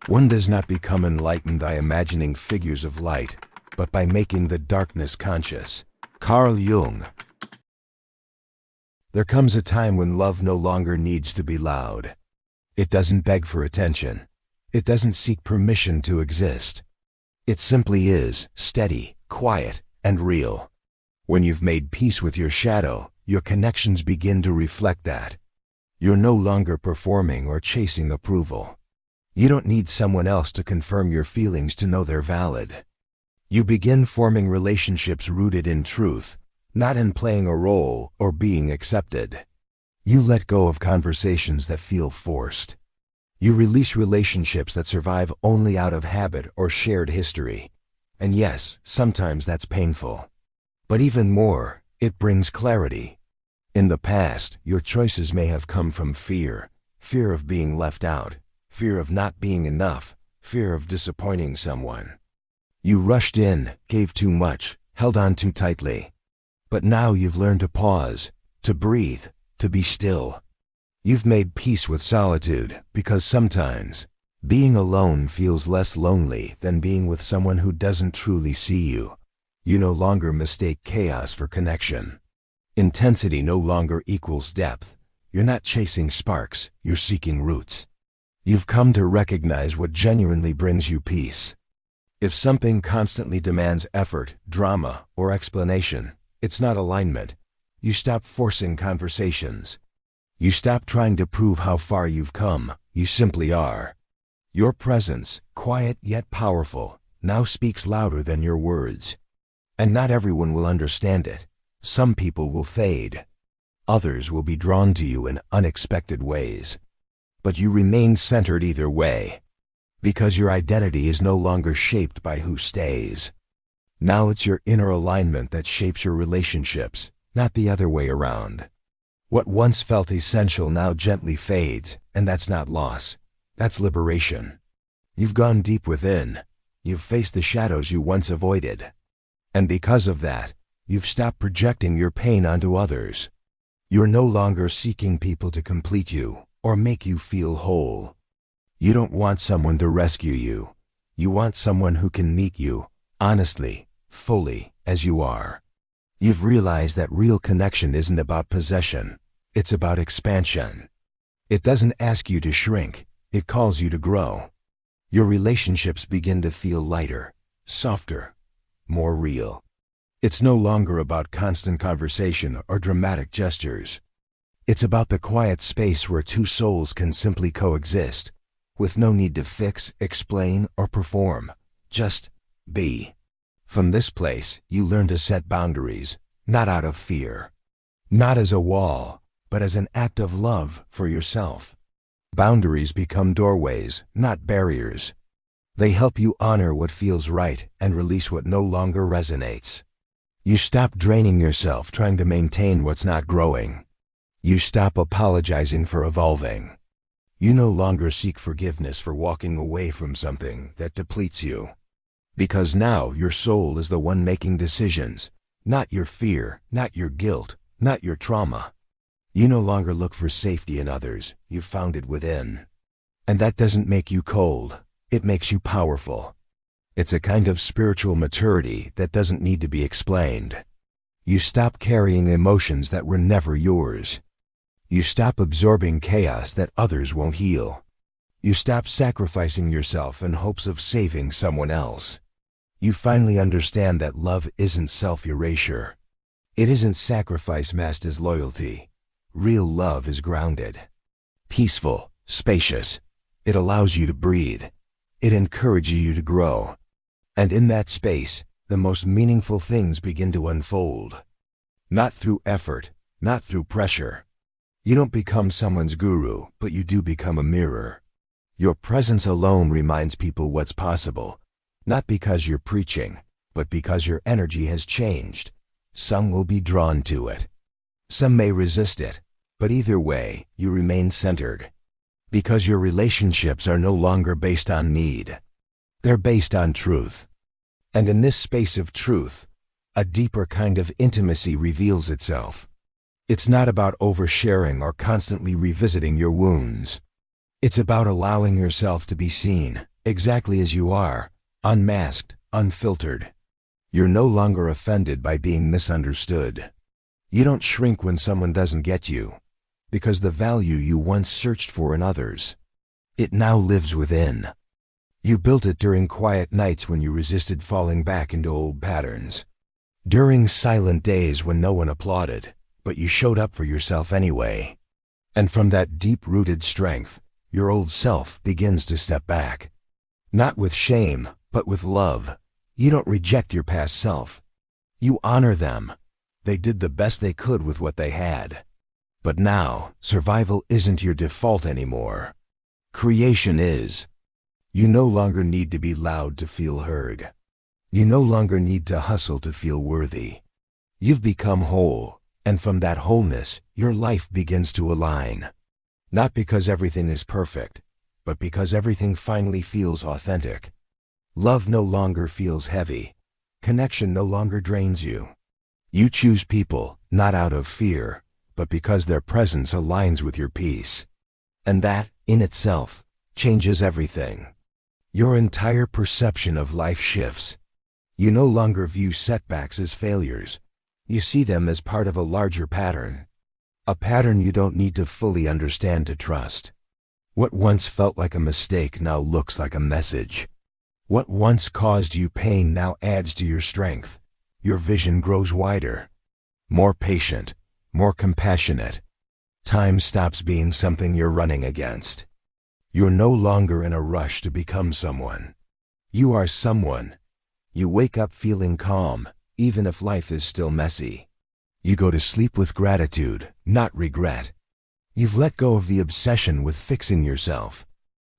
One does not become enlightened by imagining figures of light, but by making the darkness conscious. Carl Jung. There comes a time when love no longer needs to be loud. It doesn't beg for attention. It doesn't seek permission to exist. It simply is, steady, quiet, and real. When you've made peace with your shadow, your connections begin to reflect that. You're no longer performing or chasing approval. You don't need someone else to confirm your feelings to know they're valid. You begin forming relationships rooted in truth, not in playing a role or being accepted. You let go of conversations that feel forced. You release relationships that survive only out of habit or shared history. And yes, sometimes that's painful. But even more, it brings clarity. In the past, your choices may have come from fear of being left out, fear of not being enough, fear of disappointing someone. You rushed in, gave too much, held on too tightly. But now you've learned to pause, to breathe, to be still. You've made peace with solitude because sometimes being alone feels less lonely than being with someone who doesn't truly see you. You no longer mistake chaos for connection. Intensity no longer equals depth. You're not chasing sparks, you're seeking roots. You've come to recognize what genuinely brings you peace. If something constantly demands effort, drama, or explanation, it's not alignment. You stop forcing conversations. You stop trying to prove how far you've come. You simply are. Your presence, quiet yet powerful, now speaks louder than your words. And not everyone will understand it. Some people will fade. Others will be drawn to you in unexpected ways. But you remain centered either way, because your identity is no longer shaped by who stays. Now it's your inner alignment that shapes your relationships, not the other way around. What once felt essential now gently fades, and that's not loss. That's liberation. You've gone deep within. You've faced the shadows you once avoided. And because of that, you've stopped projecting your pain onto others. You're no longer seeking people to complete you or make you feel whole. You don't want someone to rescue you. You want someone who can meet you, honestly, fully, as you are. You've realized that real connection isn't about possession. It's about expansion. It doesn't ask you to shrink. It calls you to grow. Your relationships begin to feel lighter, softer, more real. It's no longer about constant conversation or dramatic gestures. It's about the quiet space where two souls can simply coexist, with no need to fix, explain, or perform. Just be. From this place, you learn to set boundaries, not out of fear. Not as a wall, but as an act of love for yourself. Boundaries become doorways, not barriers. They help you honor what feels right and release what no longer resonates. You stop draining yourself trying to maintain what's not growing. You stop apologizing for evolving. You no longer seek forgiveness for walking away from something that depletes you. Because now your soul is the one making decisions, not your fear, not your guilt, not your trauma. You no longer look for safety in others, you've found it within. And that doesn't make you cold, it makes you powerful. It's a kind of spiritual maturity that doesn't need to be explained. You stop carrying emotions that were never yours. You stop absorbing chaos that others won't heal. You stop sacrificing yourself in hopes of saving someone else. You finally understand that love isn't self-erasure. It isn't sacrifice masked as loyalty. Real love is grounded, peaceful, spacious. It allows you to breathe. It encourages you to grow. And in that space, the most meaningful things begin to unfold. Not through effort, not through pressure. You don't become someone's guru, but you do become a mirror. Your presence alone reminds people what's possible, not because you're preaching, but because your energy has changed. Some will be drawn to it. Some may resist it, but either way, you remain centered. Because your relationships are no longer based on need. They're based on truth. And in this space of truth, a deeper kind of intimacy reveals itself. It's not about oversharing or constantly revisiting your wounds. It's about allowing yourself to be seen, exactly as you are, unmasked, unfiltered. You're no longer offended by being misunderstood. You don't shrink when someone doesn't get you, because the value you once searched for in others, it now lives within. You built it during quiet nights when you resisted falling back into old patterns. During silent days when no one applauded, but you showed up for yourself anyway. And from that deep-rooted strength, your old self begins to step back. Not with shame, but with love. You don't reject your past self. You honor them. They did the best they could with what they had. But now, survival isn't your default anymore. Creation is. You no longer need to be loud to feel heard. You no longer need to hustle to feel worthy. You've become whole, and from that wholeness, your life begins to align. Not because everything is perfect, but because everything finally feels authentic. Love no longer feels heavy. Connection no longer drains you. You choose people, not out of fear, but because their presence aligns with your peace. And that, in itself, changes everything. Your entire perception of life shifts. You no longer view setbacks as failures. You see them as part of a larger pattern. A pattern you don't need to fully understand to trust. What once felt like a mistake now looks like a message. What once caused you pain now adds to your strength. Your vision grows wider, more patient, more compassionate. Time stops being something you're running against. You're no longer in a rush to become someone. You are someone. You wake up feeling calm, even if life is still messy. You go to sleep with gratitude, not regret. You've let go of the obsession with fixing yourself.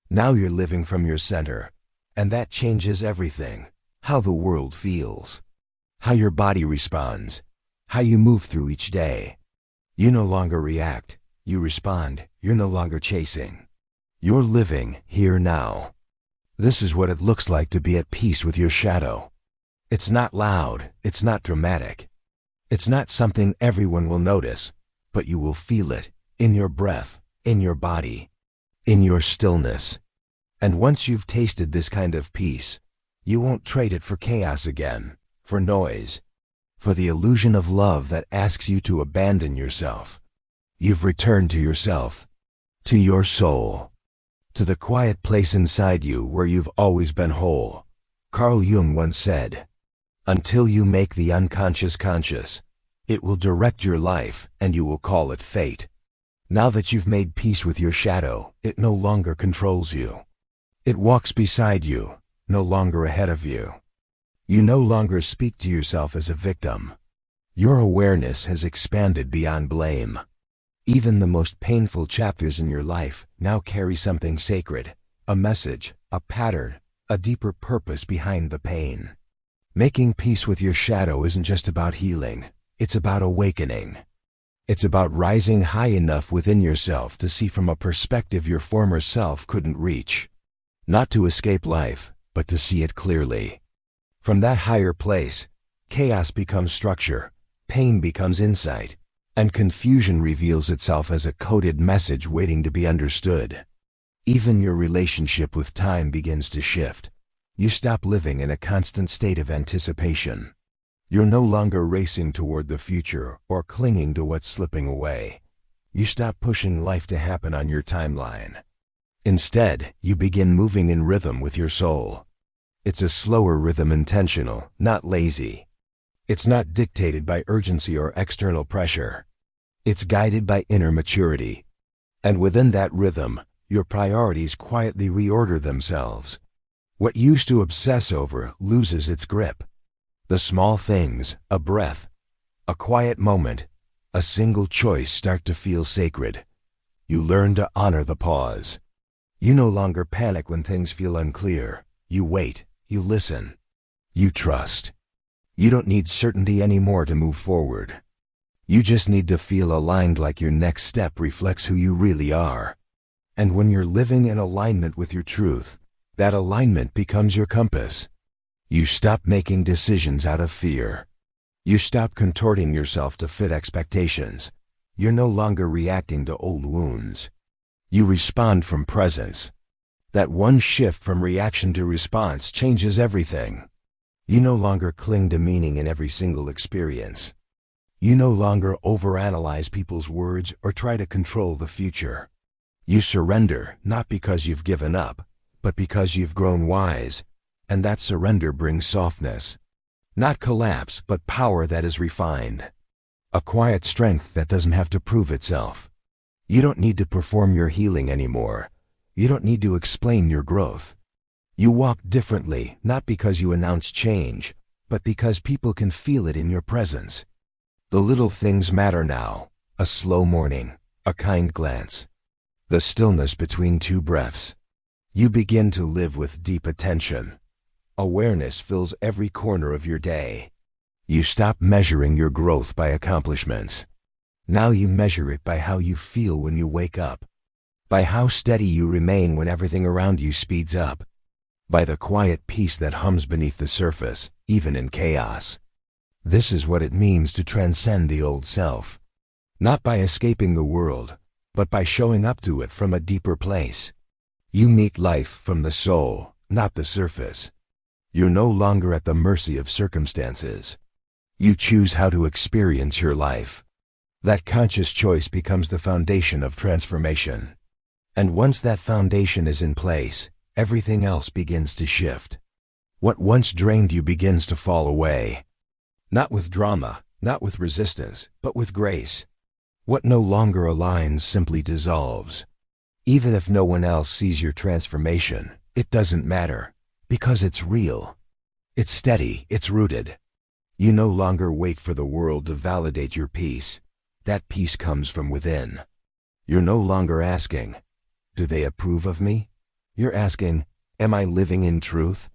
Now you're living from your center, and that changes everything. How the world feels, how your body responds, how you move through each day. You no longer react, you respond. You're no longer chasing. You're living here now. This is what it looks like to be at peace with your shadow. It's not loud, it's not dramatic. It's not something everyone will notice, but you will feel it in your breath, in your body, in your stillness. And once you've tasted this kind of peace, you won't trade it for chaos again, for noise, for the illusion of love that asks you to abandon yourself. You've returned to yourself, to your soul, to the quiet place inside you where you've always been whole. Carl Jung once said, "Until you make the unconscious conscious, it will direct your life and you will call it fate." Now that you've made peace with your shadow, it no longer controls you. It walks beside you, no longer ahead of you. You no longer speak to yourself as a victim. Your awareness has expanded beyond blame. Even the most painful chapters in your life now carry something sacred, a message, a pattern, a deeper purpose behind the pain. Making peace with your shadow isn't just about healing, it's about awakening. It's about rising high enough within yourself to see from a perspective your former self couldn't reach. Not to escape life, but to see it clearly. From that higher place, chaos becomes structure, pain becomes insight, and confusion reveals itself as a coded message waiting to be understood. Even your relationship with time begins to shift. You stop living in a constant state of anticipation. You're no longer racing toward the future or clinging to what's slipping away. You stop pushing life to happen on your timeline. Instead, you begin moving in rhythm with your soul. It's a slower rhythm, intentional, not lazy. It's not dictated by urgency or external pressure. It's guided by inner maturity. And within that rhythm, your priorities quietly reorder themselves. What used to obsess over loses its grip. The small things, a breath, a quiet moment, a single choice start to feel sacred. You learn to honor the pause. You no longer panic when things feel unclear. You wait, you listen, you trust. You don't need certainty anymore to move forward. You just need to feel aligned, like your next step reflects who you really are. And when you're living in alignment with your truth, that alignment becomes your compass. You stop making decisions out of fear. You stop contorting yourself to fit expectations. You're no longer reacting to old wounds. You respond from presence. That one shift from reaction to response changes everything. You no longer cling to meaning in every single experience. You no longer overanalyze people's words or try to control the future. You surrender, not because you've given up, but because you've grown wise, and that surrender brings softness. Not collapse, but power that is refined. A quiet strength that doesn't have to prove itself. You don't need to perform your healing anymore. You don't need to explain your growth. You walk differently, not because you announce change, but because people can feel it in your presence. The little things matter now. A slow morning, a kind glance, the stillness between two breaths. You begin to live with deep attention. Awareness fills every corner of your day. You stop measuring your growth by accomplishments. Now you measure it by how you feel when you wake up, by how steady you remain when everything around you speeds up, by the quiet peace that hums beneath the surface, even in chaos. This is what it means to transcend the old self. Not by escaping the world, but by showing up to it from a deeper place. You meet life from the soul, not the surface. You're no longer at the mercy of circumstances. You choose how to experience your life. That conscious choice becomes the foundation of transformation. And once that foundation is in place, everything else begins to shift. What once drained you begins to fall away. Not with drama, not with resistance, but with grace. What no longer aligns simply dissolves. Even if no one else sees your transformation, it doesn't matter, because it's real. It's steady, it's rooted. You no longer wait for the world to validate your peace. That peace comes from within. You're no longer asking, do they approve of me? You're asking, am I living in truth?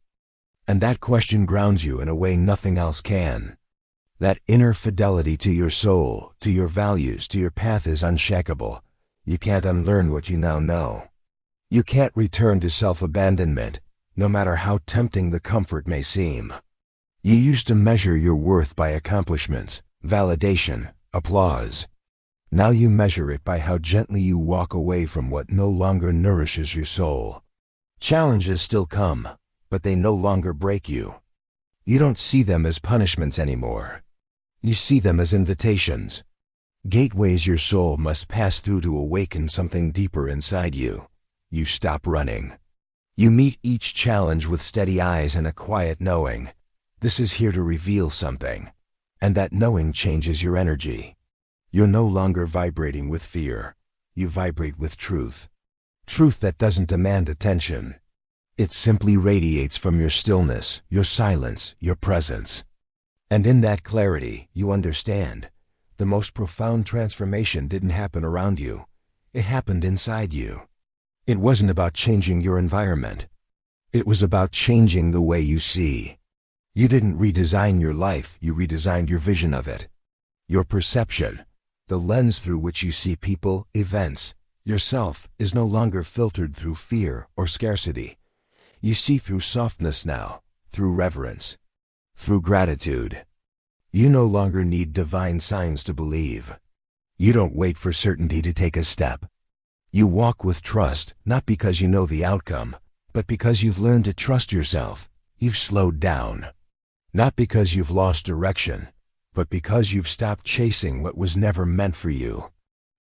And that question grounds you in a way nothing else can. That inner fidelity to your soul, to your values, to your path is unshakable. You can't unlearn what you now know. You can't return to self-abandonment, no matter how tempting the comfort may seem. You used to measure your worth by accomplishments, validation, applause. Now you measure it by how gently you walk away from what no longer nourishes your soul. Challenges still come, but they no longer break you. You don't see them as punishments anymore. You see them as invitations. Gateways your soul must pass through to awaken something deeper inside you. You stop running. You meet each challenge with steady eyes and a quiet knowing. This is here to reveal something. And that knowing changes your energy. You're no longer vibrating with fear. You vibrate with truth. Truth that doesn't demand attention. It simply radiates from your stillness, your silence, your presence. And in that clarity, you understand. The most profound transformation didn't happen around you. It happened inside you. It wasn't about changing your environment. It was about changing the way you see. You didn't redesign your life, you redesigned your vision of it. Your perception, the lens through which you see people, events, yourself, is no longer filtered through fear or scarcity. You see through softness now, through reverence, through gratitude. You no longer need divine signs to believe. You don't wait for certainty to take a step. You walk with trust, not because you know the outcome, but because you've learned to trust yourself. You've slowed down. Not because you've lost direction, but because you've stopped chasing what was never meant for you.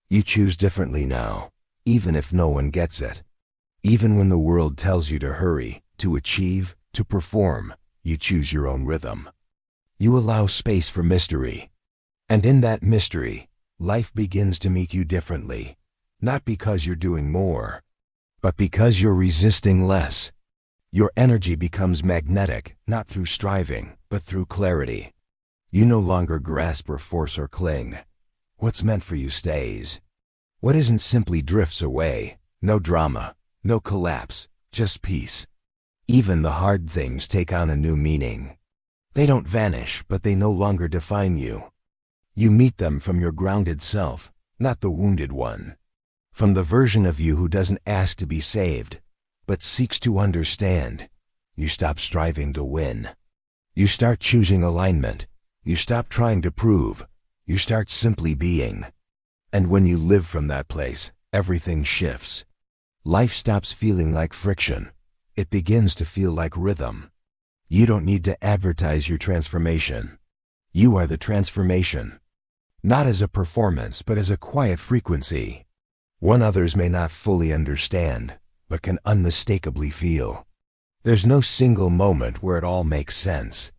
You choose differently now, even if no one gets it. Even when the world tells you to hurry, to achieve, to perform, you choose your own rhythm. You allow space for mystery. And in that mystery, life begins to meet you differently. Not because you're doing more, but because you're resisting less. Your energy becomes magnetic, not through striving, but through clarity. You no longer grasp or force or cling. What's meant for you stays. What isn't simply drifts away. No drama, no collapse, just peace. Even the hard things take on a new meaning. They don't vanish, but they no longer define you. You meet them from your grounded self, not the wounded one. From the version of you who doesn't ask to be saved, but seeks to understand. You stop striving to win. You start choosing alignment. You stop trying to prove. You start simply being. And when you live from that place, everything shifts. Life stops feeling like friction. It begins to feel like rhythm. You don't need to advertise your transformation. You are the transformation. Not as a performance, but as a quiet frequency. One others may not fully understand, but can unmistakably feel. There's no single moment where it all makes sense.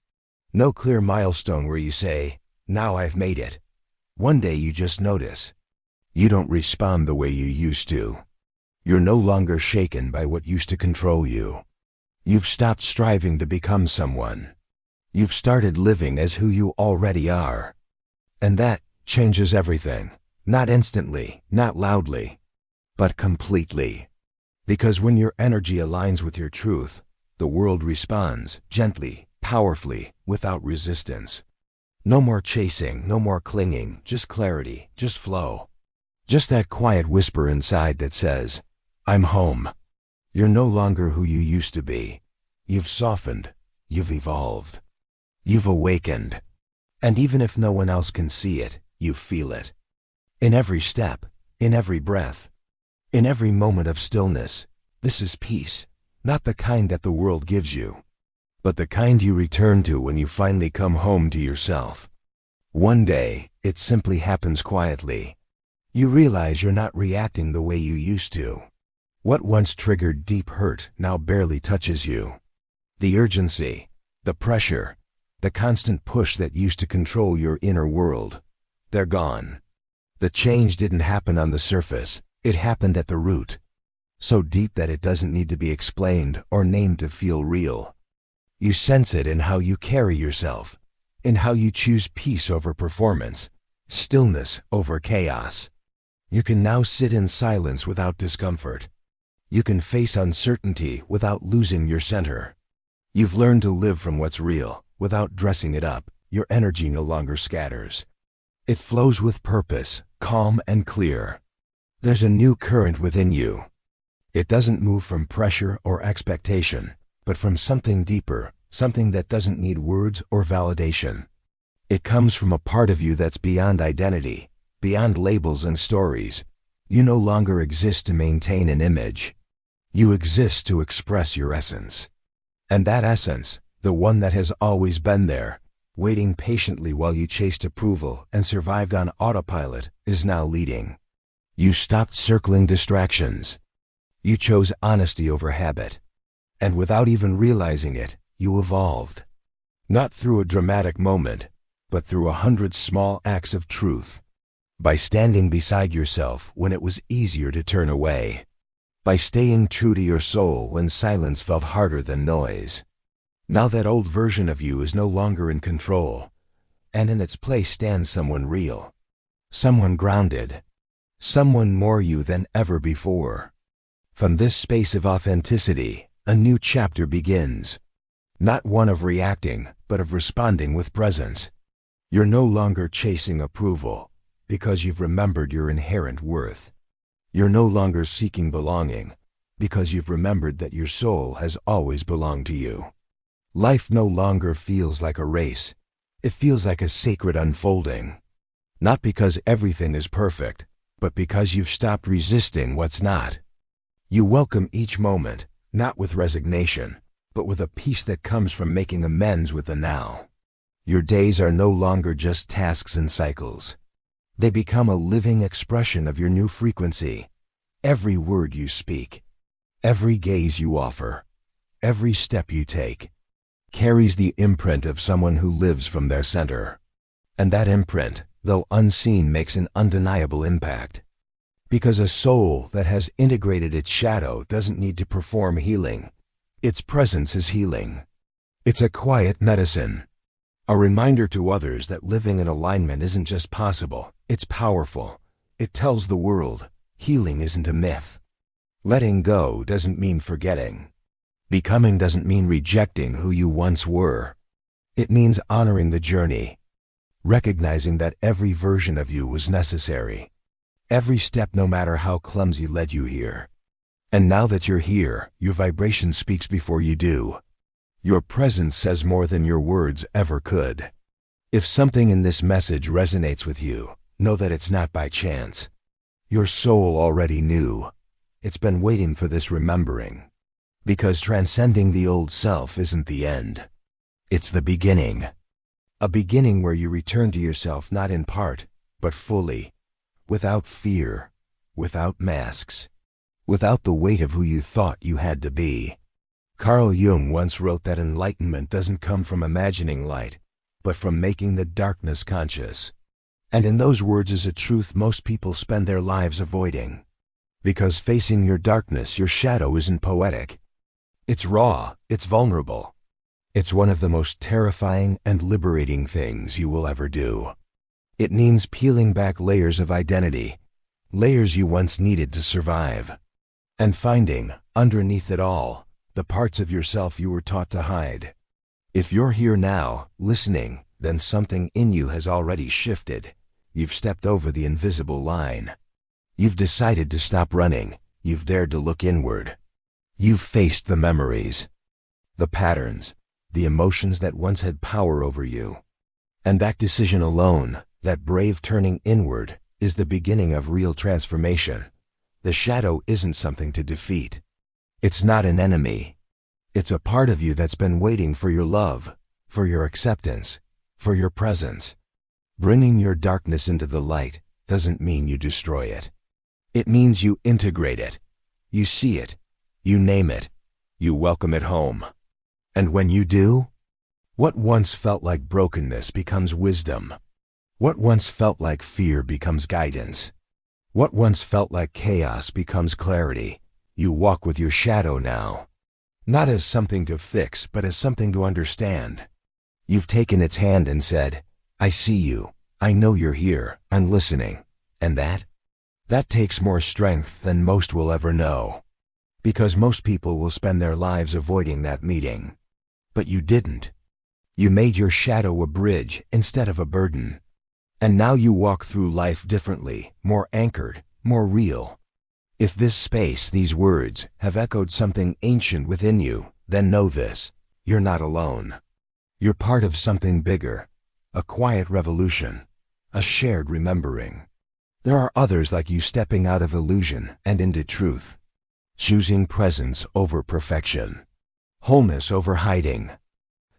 No clear milestone where you say, "Now I've made it." One day you just notice. You don't respond the way you used to. You're no longer shaken by what used to control you. You've stopped striving to become someone. You've started living as who you already are. And that changes everything. Not instantly, not loudly, but completely. Because when your energy aligns with your truth, the world responds gently, powerfully, without resistance. No more chasing, no more clinging, just clarity, just flow. Just that quiet whisper inside that says, "I'm home." You're no longer who you used to be. You've softened. You've evolved. You've awakened. And even if no one else can see it, you feel it. In every step, in every breath, in every moment of stillness, this is peace, not the kind that the world gives you, but the kind you return to when you finally come home to yourself. One day, it simply happens quietly. You realize you're not reacting the way you used to. What once triggered deep hurt now barely touches you. The urgency, the pressure, the constant push that used to control your inner world, they're gone. The change didn't happen on the surface, it happened at the root. So deep that it doesn't need to be explained or named to feel real. You sense it in how you carry yourself, in how you choose peace over performance, stillness over chaos. You can now sit in silence without discomfort. You can face uncertainty without losing your center. You've learned to live from what's real, without dressing it up. Your energy no longer scatters. It flows with purpose, calm and clear. There's a new current within you. It doesn't move from pressure or expectation, but from something deeper, something that doesn't need words or validation. It comes from a part of you that's beyond identity, beyond labels and stories. You no longer exist to maintain an image. You exist to express your essence. And that essence, the one that has always been there, waiting patiently while you chased approval and survived on autopilot, is now leading. You stopped circling distractions. You chose honesty over habit. And without even realizing it, you evolved. Not through a dramatic moment, but through 100 small acts of truth. By standing beside yourself when it was easier to turn away. By staying true to your soul when silence felt harder than noise. Now that old version of you is no longer in control, and in its place stands someone real. Someone grounded. Someone more you than ever before. From this space of authenticity, a new chapter begins. Not one of reacting, but of responding with presence. You're no longer chasing approval, because you've remembered your inherent worth. You're no longer seeking belonging, because you've remembered that your soul has always belonged to you. Life no longer feels like a race. It feels like a sacred unfolding. Not because everything is perfect, but because you've stopped resisting what's not. You welcome each moment, not with resignation, but with a peace that comes from making amends with the now. Your days are no longer just tasks and cycles. They become a living expression of your new frequency. Every word you speak, every gaze you offer, every step you take, carries the imprint of someone who lives from their center. And that imprint, though unseen, makes an undeniable impact. Because a soul that has integrated its shadow doesn't need to perform healing. Its presence is healing. It's a quiet medicine. A reminder to others that living in alignment isn't just possible, it's powerful. It tells the world, healing isn't a myth. Letting go doesn't mean forgetting. Becoming doesn't mean rejecting who you once were. It means honoring the journey. Recognizing that every version of you was necessary. Every step, no matter how clumsy, led you here. And now that you're here, your vibration speaks before you do. Your presence says more than your words ever could. If something in this message resonates with you, know that it's not by chance. Your soul already knew. it's been waiting for this remembering. Because transcending the old self isn't the end. It's the beginning. A beginning where you return to yourself not in part, but fully. Without fear, without masks, without the weight of who you thought you had to be. Carl Jung once wrote that enlightenment doesn't come from imagining light, but from making the darkness conscious. And in those words is a truth most people spend their lives avoiding. Because facing your darkness, your shadow, isn't poetic. It's raw, it's vulnerable. It's one of the most terrifying and liberating things you will ever do. It means peeling back layers of identity, layers you once needed to survive, and finding, underneath it all, the parts of yourself you were taught to hide. If you're here now, listening, then something in you has already shifted. You've stepped over the invisible line. You've decided to stop running. You've dared to look inward. You've faced the memories, the patterns, the emotions that once had power over you. And that decision alone, that brave turning inward, is the beginning of real transformation. The shadow isn't something to defeat. It's not an enemy. It's a part of you that's been waiting for your love, for your acceptance, for your presence. Bringing your darkness into the light doesn't mean you destroy it. It means you integrate it. You see it. You name it. You welcome it home. And when you do, what once felt like brokenness becomes wisdom. What once felt like fear becomes guidance. What once felt like chaos becomes clarity. You walk with your shadow now. Not as something to fix, but as something to understand. You've taken its hand and said, I see you. I know you're here. I'm listening. And that takes more strength than most will ever know. Because most people will spend their lives avoiding that meeting. But you didn't. You made your shadow a bridge instead of a burden. And now you walk through life differently, more anchored, more real. If this space, these words, have echoed something ancient within you, then know this: you're not alone. You're part of something bigger, a quiet revolution, a shared remembering. There are others like you stepping out of illusion and into truth, choosing presence over perfection, wholeness over hiding.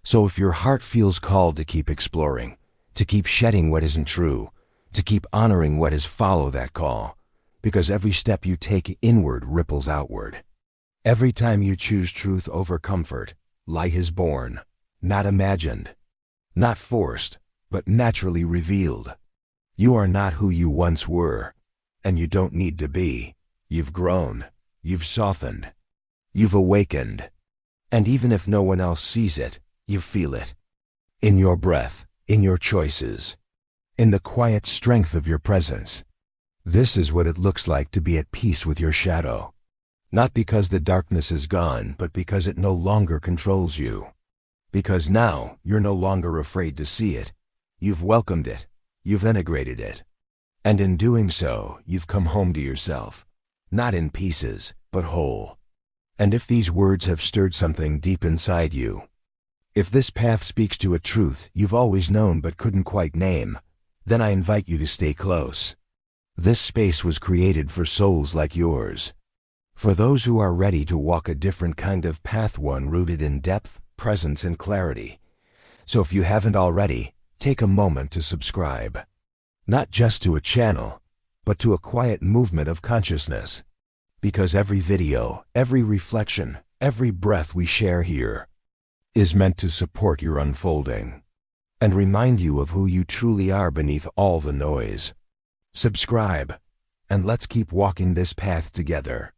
So if your heart feels called to keep exploring, to keep shedding what isn't true, to keep honoring what is, follow that call. Because every step you take inward ripples outward. Every time you choose truth over comfort, light is born, not imagined, not forced, but naturally revealed. You are not who you once were, and you don't need to be. You've grown, you've softened, you've awakened. And even if no one else sees it, you feel it. In your breath, in your choices, in the quiet strength of your presence. This is what it looks like to be at peace with your shadow. Not because the darkness is gone, but because it no longer controls you. Because now, you're no longer afraid to see it. You've welcomed it. You've integrated it. And in doing so, you've come home to yourself. Not in pieces, but whole. And if these words have stirred something deep inside you, if this path speaks to a truth you've always known but couldn't quite name, then I invite you to stay close. This space was created for souls like yours. For those who are ready to walk a different kind of path, one rooted in depth, presence, and clarity. So if you haven't already, take a moment to subscribe. Not just to a channel, but to a quiet movement of consciousness. Because every video, every reflection, every breath we share here is meant to support your unfolding and remind you of who you truly are beneath all the noise. Subscribe, and let's keep walking this path together.